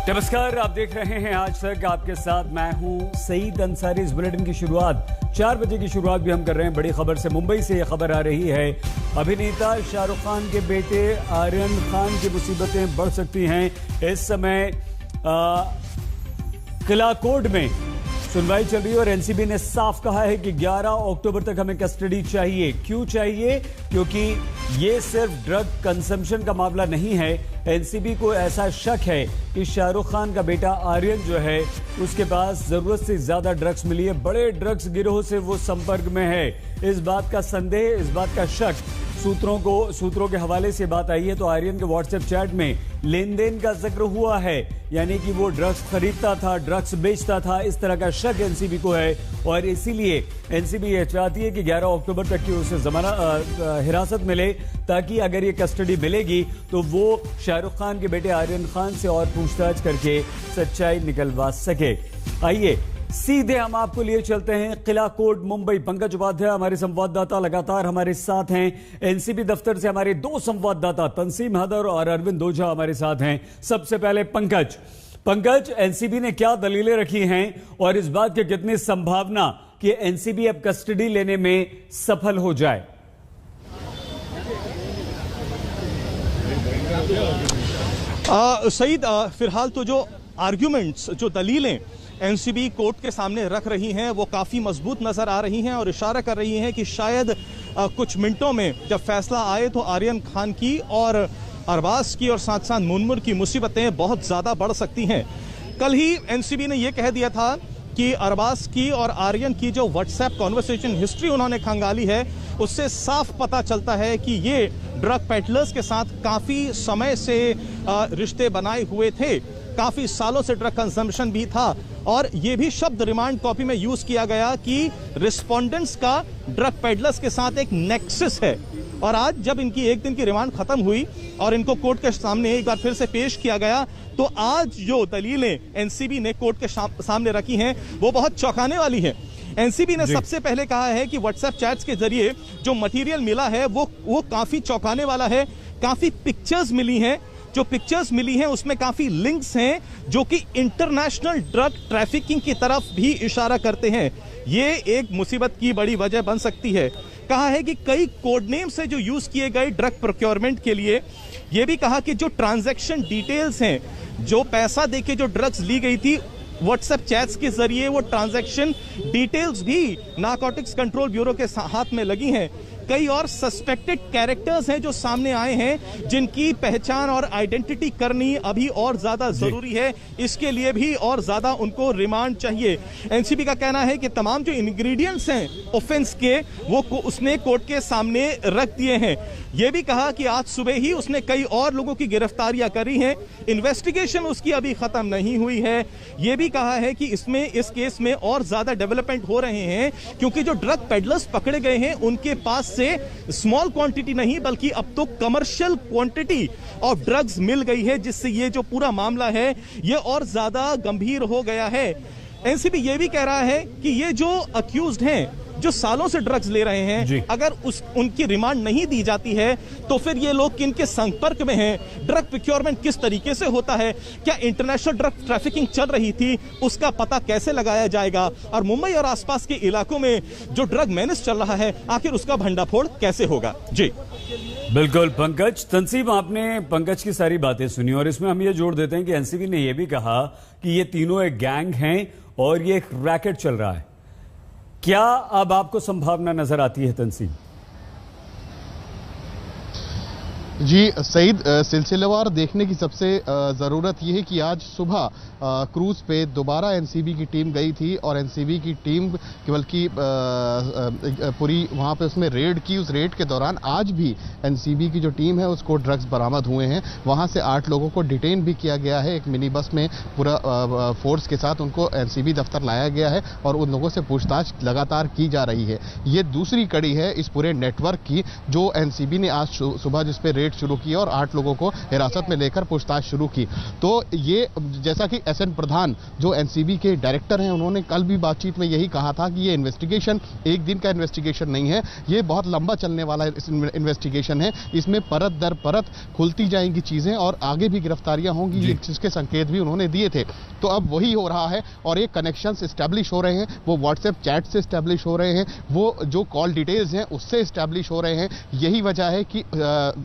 नमस्कार, आप देख रहे हैं आज तक। आपके साथ मैं हूं सईद अंसारी। इस बुलेटिन की शुरुआत 4 बजे की शुरुआत भी हम कर रहे हैं बड़ी खबर से। मुंबई से यह खबर आ रही है, अभिनेता शाहरुख खान के बेटे आर्यन खान की मुसीबतें बढ़ सकती हैं। इस समय किला कोर्ट में सुनवाई चल रही है और एनसीबी ने साफ कहा है कि 11 अक्टूबर तक हमें कस्टडी चाहिए। क्यों चाहिए? क्योंकि ये सिर्फ ड्रग कंजम्पशन का मामला नहीं है। एनसीबी को ऐसा शक है कि शाहरुख खान का बेटा आर्यन जो है उसके पास जरूरत से ज्यादा ड्रग्स मिली है। बड़े ड्रग्स गिरोह से वो संपर्क में है। इस बात का संदेह, इस बात का शक सूत्रों के हवाले से बात आई है तो आर्यन के व्हाट्सएप चैट में लेन देन का जिक्र हुआ है, यानी कि वो ड्रग्स खरीदता था, ड्रग्स बेचता था। इस तरह का शक एनसीबी को है और इसीलिए एनसीबी यह चाहती है कि 11 अक्टूबर तक की उसे हिरासत मिले, ताकि अगर ये कस्टडी मिलेगी तो वो शाहरुख खान के बेटे आर्यन खान से और पूछताछ करके सच्चाई निकलवा सके। आइए सीधे हम आपको लिए चलते हैं किला कोर्ट मुंबई। पंकज उपाध्याय हमारे संवाददाता लगातार हमारे साथ हैं। एनसीबी दफ्तर से हमारे 2 संवाददाता तंसीम हैदर और अरविंद ओझा हमारे साथ हैं। सबसे पहले पंकज, एनसीबी ने क्या दलीलें रखी हैं और इस बात की कितनी संभावना कि एनसीबी अब कस्टडी लेने में सफल हो जाए? सईद, फिलहाल तो जो आर्ग्यूमेंट्स, जो दलीलें एनसीबी कोर्ट के सामने रख रही हैं वो काफ़ी मजबूत नज़र आ रही हैं और इशारा कर रही हैं कि शायद कुछ मिनटों में जब फैसला आए तो आर्यन खान की और अरबाज की और साथ साथ मुनमुन की मुसीबतें बहुत ज़्यादा बढ़ सकती हैं। कल ही एनसीबी ने यह कह दिया था कि अरबाज की और आर्यन की जो व्हाट्सएप कॉन्वर्सेशन हिस्ट्री उन्होंने खंगाली है उससे साफ पता चलता है कि ये ड्रग पेडलर्स के साथ काफ़ी समय से रिश्ते बनाए हुए थे, काफ़ी सालों से ड्रग कंजम्पशन भी था। और ये भी शब्द रिमांड कॉपी में यूज किया गया कि रिस्पोंडेंट्स का ड्रग पेडलर्स के साथ एक नेक्सस है। और आज जब इनकी 1 दिन की रिमांड खत्म हुई और इनको कोर्ट के सामने एक बार फिर से पेश किया गया तो आज जो दलीलें एनसीबी ने कोर्ट के सामने रखी हैं वो बहुत चौंकाने वाली है। एनसीबी ने सबसे पहले कहा है कि व्हाट्सएप चैट्स के जरिए जो मटेरियल मिला है वो काफी चौंकाने वाला है। काफी पिक्चर्स मिली हैं, जो पिक्चर्स मिली हैं उसमें काफी लिंक्स हैं जो कि इंटरनेशनल ड्रग ट्रैफिकिंग की तरफ भी इशारा करते हैं। ये एक मुसीबत की बड़ी वजह बन सकती है। कहा है कि कई कोड नेम से जो यूज किए गए ड्रग प्रोक्योरमेंट के लिए, यह भी कहा कि जो ट्रांजैक्शन डिटेल्स हैं, जो पैसा देके जो ड्रग्स ली गई थी व्हाट्सएप चैट्स के जरिए, वो ट्रांजैक्शन डिटेल्स भी नारकोटिक्स कंट्रोल ब्यूरो के हाथ में लगी हैं। कई और सस्पेक्टेड कैरेक्टर्स हैं जो सामने आए हैं जिनकी पहचान और आइडेंटिटी करनी अभी और ज्यादा जरूरी है। इसके लिए भी और ज्यादा उनको रिमांड चाहिए। एनसीबी का कहना है कि तमाम जो इंग्रेडिएंट्स हैं ऑफेंस के वो उसने कोर्ट के सामने रख दिए हैं। यह भी कहा कि आज सुबह ही उसने कई और लोगों की गिरफ्तारियां करी हैं। इन्वेस्टिगेशन उसकी अभी खत्म नहीं हुई है। यह भी कहा है कि इस केस में और ज्यादा डेवलपमेंट हो रहे हैं क्योंकि जो ड्रग पेडलर्स पकड़े गए हैं उनके पास से स्मॉल क्वांटिटी नहीं बल्कि अब तो कमर्शियल क्वांटिटी ऑफ ड्रग्स मिल गई है, जिससे ये जो पूरा मामला है ये और ज्यादा गंभीर हो गया है। एनसीबी ये भी कह रहा है कि ये जो अक्यूज्ड हैं, जो सालों से ड्रग्स ले रहे हैं, अगर उनकी रिमांड नहीं दी जाती है तो फिर ये लोग किनके संपर्क में हैं, ड्रग प्रोक्योरमेंट किस तरीके से होता है, क्या इंटरनेशनल ड्रग ट्रैफिकिंग चल रही थी, उसका पता कैसे लगाया जाएगा, और मुंबई और आसपास के इलाकों में जो ड्रग मैनेज चल रहा है आखिर उसका भंडाफोड़ कैसे होगा। जी बिल्कुल पंकज। तंसीम, आपने पंकज की सारी बातें सुनी और इसमें हम ये जोड़ देते हैं कि एनसीबी ने यह भी कहा कि ये तीनों एक गैंग हैं और ये एक रैकेट चल रहा है। क्या अब आपको संभावना नजर आती है तंसीम? जी सईद, सिलसिलेवार देखने की सबसे ज़रूरत यह है कि आज सुबह क्रूज पे दोबारा एनसीबी की टीम गई थी और एनसीबी की टीम बल्कि पूरी वहाँ पे उसमें रेड की। उस रेड के दौरान आज भी एनसीबी की जो टीम है उसको ड्रग्स बरामद हुए हैं। वहाँ से 8 लोगों को डिटेन भी किया गया है। एक मिनी बस में पूरा फोर्स के साथ उनको एनसीबी दफ्तर लाया गया है और उन लोगों से पूछताछ लगातार की जा रही है। ये दूसरी कड़ी है इस पूरे नेटवर्क की जो एनसीबी ने आज सुबह जिस पे रेड रेड शुरू की और 8 लोगों को हिरासत में लेकर पूछताछ शुरू की। तो ये जैसा कि एसएन प्रधान जो एनसीबी के डायरेक्टर हैं, उन्होंने कल भी बातचीत में यही कहा था कि ये इन्वेस्टिगेशन एक दिन का इन्वेस्टिगेशन नहीं है, ये बहुत लंबा चलने वाला इन्वेस्टिगेशन है। इसमें परत दर परत खुलती जाएंगी चीजें और आगे भी गिरफ्तारियां होंगी, जिसके संकेत भी उन्होंने दिए थे। तो अब वही हो रहा है और ये कनेक्शंस एस्टैब्लिश हो रहे हैं, वो व्हाट्सएप चैट से एस्टैब्लिश हो रहे हैं, वो जो कॉल डिटेल्स हैं उससे एस्टैब्लिश हो रहे हैं। यही वजह है कि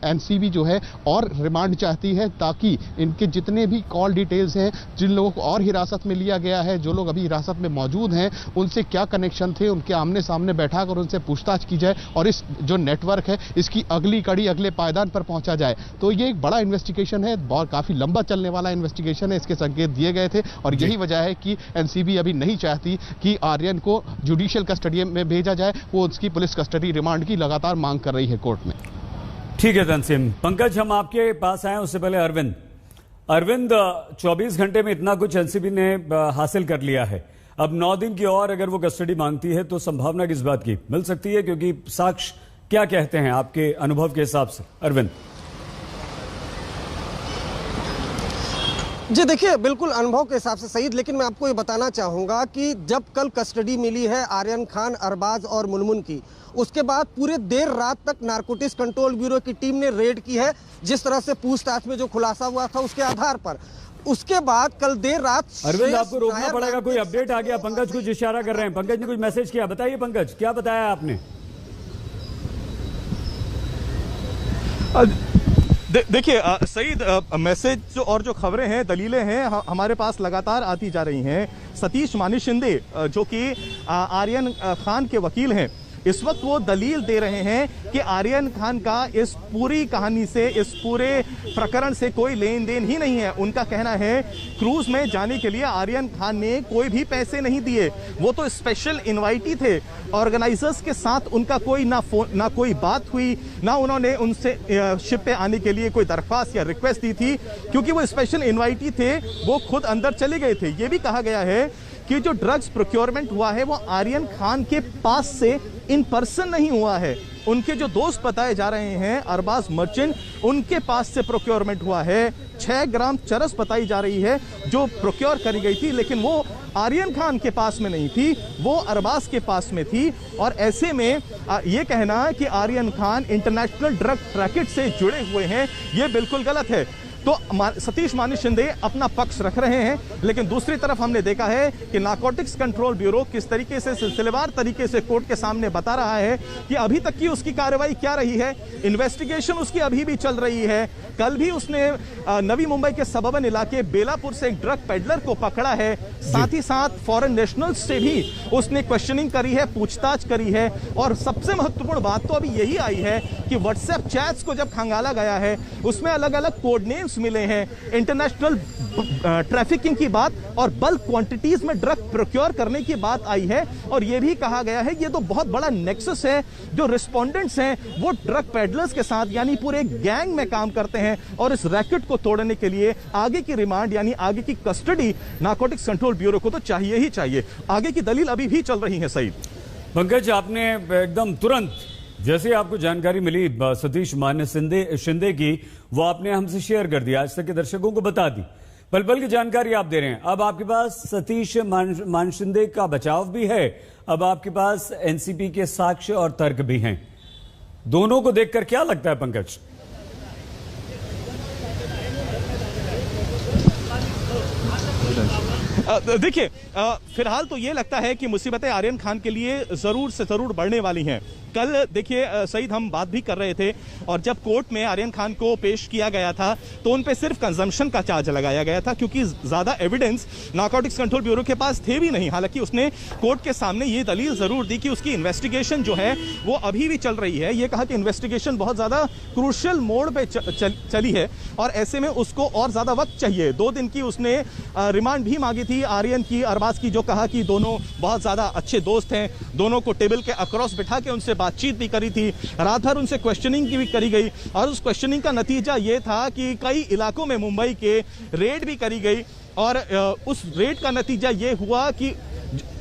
एनसीबी जो है और रिमांड चाहती है ताकि इनके जितने भी कॉल डिटेल्स हैं, जिन लोगों को और हिरासत में लिया गया है, जो लोग अभी हिरासत में मौजूद हैं, उनसे क्या कनेक्शन थे, उनके आमने सामने बैठाकर उनसे पूछताछ की जाए और इस जो नेटवर्क है इसकी अगली कड़ी अगले पायदान पर पहुंचा जाए। तो ये एक बड़ा इन्वेस्टिगेशन है, बहुत काफी लंबा चलने वाला इन्वेस्टिगेशन है, इसके संकेत दिए गए थे और यही वजह है कि एनसीबी अभी नहीं चाहती कि आर्यन को जुडिशियल कस्टडी में भेजा जाए। वो उसकी पुलिस कस्टडी रिमांड की लगातार मांग कर रही है कोर्ट में। ठीक है तंसीम। पंकज, हम आपके पास आए उससे पहले अरविंद 24 घंटे में इतना कुछ एनसीबी ने हासिल कर लिया है। अब 9 दिन की और अगर वो कस्टडी मांगती है तो संभावना किस बात की मिल सकती है, क्योंकि साक्ष्य क्या कहते हैं आपके अनुभव के हिसाब से? अरविंद जी देखिए, बिल्कुल अनुभव के हिसाब से सईद, लेकिन मैं आपको ये बताना चाहूँगा कि जब कल कस्टडी मिली है आर्यन खान, अरबाज और मुनमुन की, उसके बाद पूरे देर रात तक नारकोटिक्स कंट्रोल ब्यूरो की टीम ने रेड की है। जिस तरह से पूछताछ में जो खुलासा हुआ था उसके आधार पर, उसके बाद कल देर रात अरविंद आपको रोकना पड़ेगा, कोई अपडेट आ गया? पंकज कुछ इशारा कर रहे हैं, पंकज ने कुछ मैसेज किया, बताइए पंकज क्या बताया आपने? देखिए सईद, मैसेज और जो खबरें हैं, दलीलें हैं, हमारे पास लगातार आती जा रही हैं। सतीश मानी शिंदे जो कि आर्यन खान के वकील हैं, इस वक्त वो दलील दे रहे हैं कि आर्यन खान का इस पूरी कहानी से, इस पूरे प्रकरण से कोई लेन देन ही नहीं है। उनका कहना है क्रूज में जाने के लिए आर्यन खान ने कोई भी पैसे नहीं दिए, वो तो स्पेशल इनवाइटी थे। ऑर्गेनाइजर्स के साथ उनका कोई ना कोई बात हुई, ना उन्होंने उनसे शिप पे आने के लिए कोई दरख्वास्त या रिक्वेस्ट दी थी, क्योंकि वो स्पेशल इनवाइटी थे, वो खुद अंदर चले गए थे। ये भी कहा गया है कि जो ड्रग्स प्रोक्योरमेंट हुआ है वो आर्यन खान के पास से इन पर्सन नहीं हुआ है। उनके जो दोस्त बताए जा रहे हैं अरबाज मर्चेंट, उनके पास से प्रोक्योरमेंट हुआ है। 6 ग्राम चरस बताई जा रही है जो प्रोक्योर करी गई थी, लेकिन वो आर्यन खान के पास में नहीं थी, वो अरबाज के पास में थी। और ऐसे में ये कहना कि Aryan Khan international drug racket से जुड़े हुए हैं, ये बिल्कुल गलत है। तो सतीश मानी शिंदे अपना पक्ष रख रहे हैं, लेकिन दूसरी तरफ हमने देखा है कि नारकोटिक्स कंट्रोल ब्यूरो किस तरीके से सिलसिलेवार तरीके से कोर्ट के सामने बता रहा है कि अभी तक की उसकी कार्रवाई क्या रही है। इन्वेस्टिगेशन उसकी अभी भी चल रही है। कल भी उसने नवी मुंबई के सबर्बन इलाके बेलापुर से एक ड्रग पेडलर को पकड़ा है, साथ ही साथ फॉरेन नेशनल्स से भी उसने क्वेश्चनिंग करी है, पूछताछ करी है। और सबसे महत्वपूर्ण बात तो अभी यही आई है कि व्हाट्सएप चैट्स को जब खंगाला गया है, उसमें अलग अलग कोड नेम्स मिले हैं, इंटरनेशनल ट्रैफिकिंग की बात और बल्क क्वांटिटीज में ड्रग प्रोक्योर करने की बात आई है। और यह भी कहा गया है ये तो बहुत बड़ा नेक्सस है, जो रिस्पोंडेंट्स हैं वो ड्रग पेडलर्स के साथ यानी पूरे गैंग में काम करते हैं, और इस रैकेट को तोड़ने के लिए आगे की रिमांड यानी आगे की कस्टडी नारकोटिक्स कंट्रोल ब्यूरो को तो चाहिए ही चाहिए। आगे की दलील अभी भी चल रही है। सही पंकज, आपने एकदम तुरंत जैसे आपको जानकारी मिली सतीश मान्य शिंदे की, वो आपने हमसे शेयर कर दिया, आज तक के दर्शकों को बता दी। पल पल की जानकारी आप दे रहे हैं। अब आपके पास सतीश मान शिंदे का बचाव भी है, अब आपके पास एनसीबी के साक्ष्य और तर्क भी हैं। दोनों को देखकर क्या लगता है पंकज? देखिए, फिलहाल तो ये लगता है कि मुसीबतें आर्यन खान के लिए जरूर से जरूर बढ़ने वाली हैं। कल देखिए सईद, हम बात भी कर रहे थे, और जब कोर्ट में आर्यन खान को पेश किया गया था तो उन पे सिर्फ कंजम्पशन का चार्ज लगाया गया था, क्योंकि ज्यादा एविडेंस नारकोटिक्स कंट्रोल ब्यूरो के पास थे भी नहीं। हालांकि उसने कोर्ट के सामने ये दलील जरूर दी कि उसकी इन्वेस्टिगेशन जो है वो अभी भी चल रही है। ये कहा कि इन्वेस्टिगेशन बहुत ज्यादा क्रूशियल मोड पे चली है और ऐसे में उसको और ज्यादा वक्त चाहिए। 2 दिन की उसने रिमांड भी मांगी थी आर्यन की, अरबाज की, जो कहा कि दोनों बहुत ज्यादा अच्छे दोस्त हैं, दोनों को टेबल के अक्रॉस बिठा के उनसे बातचीत भी करी थी, रात भर उनसे क्वेश्चनिंग भी करी गई। और उस क्वेश्चनिंग का नतीजा ये था कि कई इलाकों में मुंबई के रेड भी करी गई, और उस रेड का नतीजा ये हुआ कि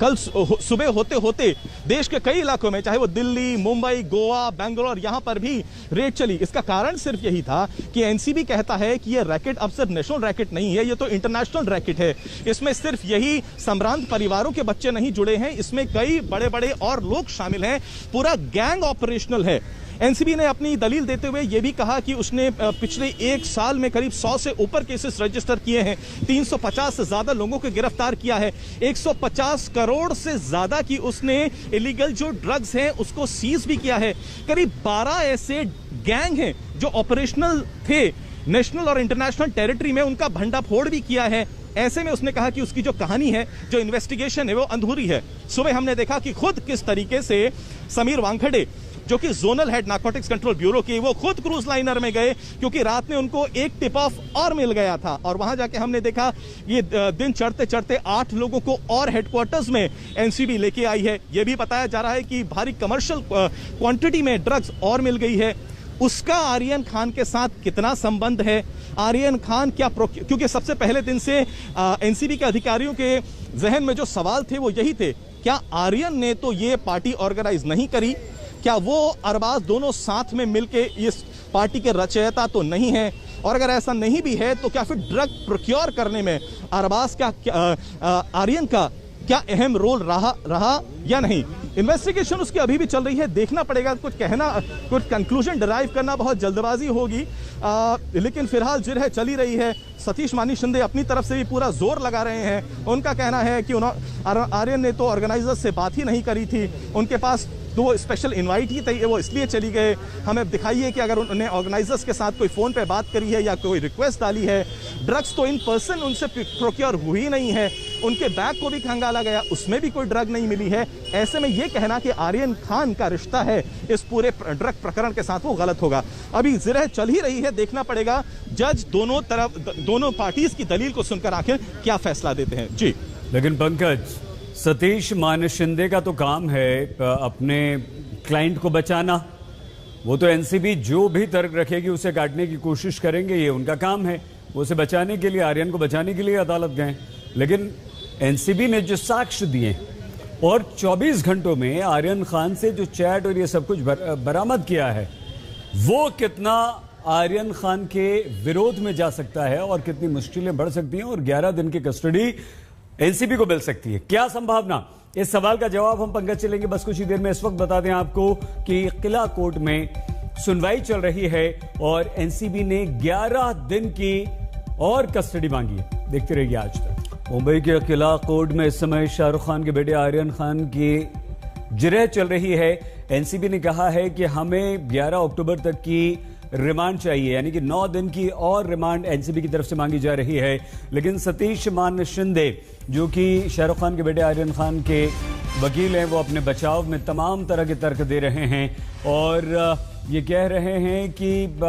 कल सुबह होते होते देश के कई इलाकों में, चाहे वो दिल्ली, मुंबई, गोवा, बेंगलोर, यहां पर भी रेड चली। इसका कारण सिर्फ यही था कि एनसीबी कहता है कि यह रैकेट अब सिर्फ नेशनल रैकेट नहीं है, यह तो इंटरनेशनल रैकेट है। इसमें सिर्फ यही संभ्रांत परिवारों के बच्चे नहीं जुड़े हैं, इसमें कई बड़े बड़े और लोग शामिल हैं, पूरा गैंग ऑपरेशनल है। एनसीबी ने अपनी दलील देते हुए यह भी कहा कि उसने पिछले एक साल में करीब 100 से ऊपर केसेस रजिस्टर किए हैं, 350 से ज्यादा लोगों को गिरफ्तार किया है, 150 करोड़ से ज्यादा की उसने इलीगल जो ड्रग्स हैं उसको सीज भी किया है। करीब 12 ऐसे गैंग हैं जो ऑपरेशनल थे नेशनल और इंटरनेशनल टेरिटरी में, उनका भंडाफोड़ भी किया है। ऐसे में उसने कहा कि उसकी जो कहानी है, जो इन्वेस्टिगेशन है, वो अधूरी है। सुबह हमने देखा कि खुद किस तरीके से समीर वानखेड़े, जो कि zonal head narcotics control bureau के, वो खुद क्रूज लाइनर में गए क्योंकि रात में उनको एक टिप ऑफ और मिल गया था, और वहां जाके हमने देखा ये दिन चढ़ते चढ़ते 8 लोगों को और हेडक्वार्टर्स में एनसीबी लेके आई है। यह भी बताया जा रहा है कि भारी कमर्शियल क्वांटिटी में ड्रग्स और मिल गई है। उसका आर्यन खान के साथ कितना संबंध है? आर्यन खान क्या क्योंकि सबसे पहले दिन से एनसीबी के अधिकारियों के जहन में जो सवाल थे वो यही थे, क्या आर्यन ने तो ये पार्टी ऑर्गेनाइज नहीं करी? क्या वो अरबाज दोनों साथ में मिलके इस पार्टी के रचयिता तो नहीं है? और अगर ऐसा नहीं भी है तो क्या फिर ड्रग प्रोक्योर करने में अरबाज आर्यन का क्या अहम रोल रहा या नहीं? इन्वेस्टिगेशन उसकी अभी भी चल रही है, देखना पड़ेगा। कुछ कंक्लूजन डिराइव करना बहुत जल्दबाजी होगी, लेकिन फिलहाल जिरह चली रही है। सतीश मानी शिंदे अपनी तरफ से भी पूरा जोर लगा रहे हैं। उनका कहना है कि आर्यन ने तो ऑर्गेनाइजर्स से बात ही नहीं करी थी, उनके पास तो वो स्पेशल इनवाइट ही थी, वो इसलिए चली गए। हमें दिखाइए कि अगर उन्होंने ऑर्गेनाइजर्स के साथ कोई फोन पे बात करी है या कोई रिक्वेस्ट डाली है। ड्रग्स तो इन पर्सन उनसे प्रोक्योर हुई नहीं है, उनके बैग को भी खंगाला गया, उसमें भी कोई ड्रग नहीं मिली है। ऐसे में ये कहना कि आर्यन खान का रिश्ता है इस पूरे ड्रग प्रकरण के साथ, वो गलत होगा। अभी जिरह चल ही रही है, देखना पड़ेगा जज दोनों पार्टीज की दलील को सुनकर आखिर क्या फैसला देते हैं। जी, लेकिन पंकज, सतीश मान शिंदे का तो काम है अपने क्लाइंट को बचाना। वो तो एनसीबी जो भी तर्क रखेगी उसे काटने की कोशिश करेंगे, ये उनका काम है। वो उसे बचाने के लिए, आर्यन को बचाने के लिए अदालत गए। लेकिन एनसीबी ने जो साक्ष्य दिए और 24 घंटों में आर्यन खान से जो चैट और ये सब कुछ बरामद किया है, वो कितना आर्यन खान के विरोध में जा सकता है और कितनी मुश्किलें बढ़ सकती हैं और 11 दिन की कस्टडी एनसीबी को मिल सकती है। क्या संभावना? इस सवाल का जवाब हम पंकज चलेंगे बस कुछ ही देर में। इस वक्त बता दें आपको कि किला कोर्ट में सुनवाई चल रही है और एनसीबी ने 11 दिन की और कस्टडी मांगी है। देखते रहिए आज तक। मुंबई के किला कोर्ट में इस समय शाहरुख खान के बेटे आर्यन खान की जिरह चल रही है। एनसीबी ने कहा है कि हमें 11 अक्टूबर तक की रिमांड चाहिए, यानी कि 9 दिन की और रिमांड एनसीबी की तरफ से मांगी जा रही है। लेकिन सतीश मान शिंदे, जो कि शाहरुख खान के बेटे आर्यन खान के वकील हैं, वो अपने बचाव में तमाम तरह के तर्क दे रहे हैं और ये कह रहे हैं कि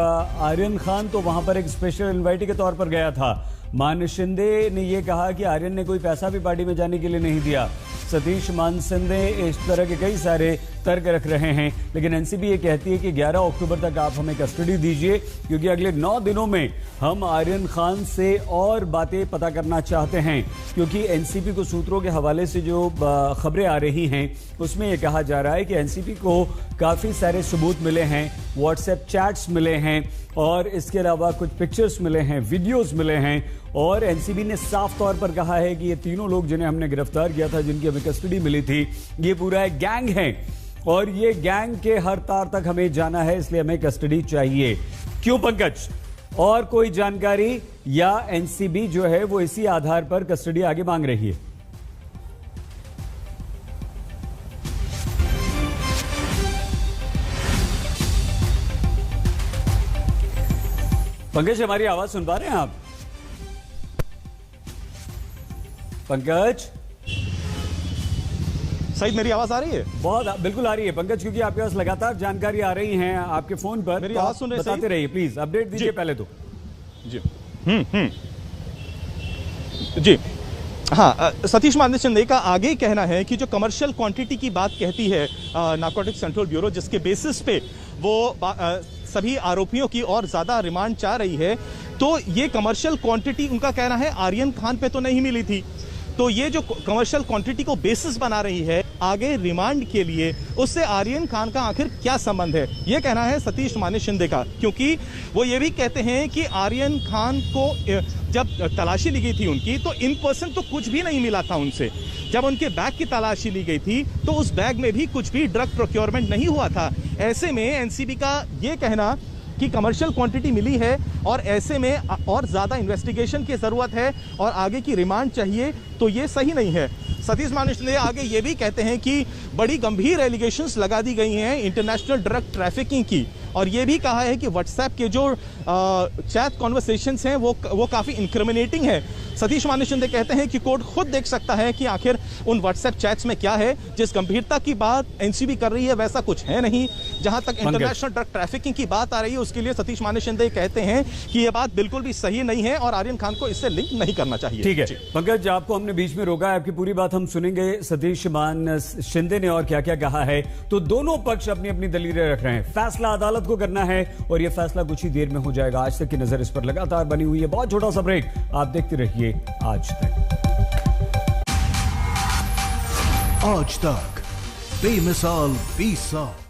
आर्यन खान तो वहां पर एक स्पेशल इन्वाइटी के तौर पर गया था। मान शिंदे ने यह कहा कि आर्यन ने कोई पैसा भी पार्टी में जाने के लिए नहीं दिया। सतीश मान शिंदे इस तरह के कई सारे तर्क रख रहे हैं, लेकिन एनसीबी ये कहती है कि 11 अक्टूबर तक आप हमें कस्टडी दीजिए, क्योंकि अगले 9 दिनों में हम आर्यन खान से और बातें पता करना चाहते हैं। क्योंकि एनसीबी को सूत्रों के हवाले से जो खबरें आ रही हैं उसमें यह कहा जा रहा है कि एनसीबी को काफ़ी सारे सबूत मिले हैं, व्हाट्सएप चैट्स मिले हैं और इसके अलावा कुछ पिक्चर्स मिले हैं, वीडियोस मिले हैं। और एनसीबी ने साफ तौर पर कहा है कि ये तीनों लोग जिन्हें हमने गिरफ्तार किया था, जिनकी हमें कस्टडी मिली थी, ये पूरा एक गैंग है और ये गैंग के हर तार तक हमें जाना है, इसलिए हमें कस्टडी चाहिए। क्यों पंकज? और कोई जानकारी या एनसीबी जो है वो इसी आधार पर कस्टडी आगे मांग रही है? पंकज, हमारी आवाज सुन पा रहे हैं आप? पंकज, सही मेरी आवाज आ रही है? बहुत बिल्कुल आ रही है पंकज, क्योंकि आपके पास लगातार जानकारी आ रही है आपके फोन पर। मेरी आवाज सुन रहे? बताते रहिए प्लीज, अपडेट दीजिए पहले तो। जी जी हाँ, सतीश मान शिंदे का आगे ही कहना है कि जो कमर्शियल क्वांटिटी की बात कहती है नारकोटिक्स कंट्रोल ब्यूरो, जिसके बेसिस पे वो सभी आरोपियों की और ज्यादा रिमांड चाह रही है, तो ये कमर्शियल क्वांटिटी उनका कहना है आर्यन खान पे तो नहीं मिली थी। तो ये जो कमर्शियल क्वांटिटी को बेसिस बना रही है आगे रिमांड के लिए, उससे आर्यन खान का आखिर क्या संबंध है, ये कहना है सतीश माने शिंदे का। क्योंकि वो ये भी कहते हैं कि आर्यन खान को जब तलाशी ली गई थी उनकी, तो इन पर्सन तो कुछ भी नहीं मिला था उनसे। जब उनके बैग की तलाशी ली गई थी तो उस बैग में भी कुछ भी ड्रग प्रोक्योरमेंट नहीं हुआ था। ऐसे में एनसीबी का ये कहना कि कमर्शियल क्वांटिटी मिली है और ऐसे में और ज़्यादा इन्वेस्टिगेशन की ज़रूरत है और आगे की रिमांड चाहिए, तो ये सही नहीं है। सतीश माने शिंदे आगे ये भी कहते हैं कि बड़ी गंभीर एलिगेशंस लगा दी गई हैं इंटरनेशनल ड्रग ट्रैफिकिंग की, और ये भी कहा है कि व्हाट्सएप के जो चैट कॉन्वर्सेशंस हैं वो काफ़ी इंक्रिमिनेटिंग है। सतीश माने शिंदे कहते हैं कि कोर्ट खुद देख सकता है कि आखिर उन व्हाट्सएप चैट्स में क्या है। जिस गंभीरता की बात एनसीबी कर रही है वैसा कुछ है नहीं। जहां तक इंटरनेशनल ड्रग ट्रैफिकिंग की बात आ रही है उसके लिए सतीश माने शिंदे कहते हैं कि यह बात बिल्कुल भी सही नहीं है और आर्यन खान को इससे लिंक नहीं करना चाहिए। ठीक है पंकज, आपको हमने बीच में रोका, आपकी पूरी बात हम सुनेंगे सतीश मान शिंदे ने और क्या क्या कहा है। तो दोनों पक्ष अपनी अपनी दलीलें रख रहे हैं, फैसला अदालत को करना है और यह फैसला कुछ ही देर में हो जाएगा। आज तक की नजर इस पर लगातार बनी हुई है। बहुत छोटा सा ब्रेक, आप देखते रहिए आज तक। आज तक बेमिसाल 20 साल।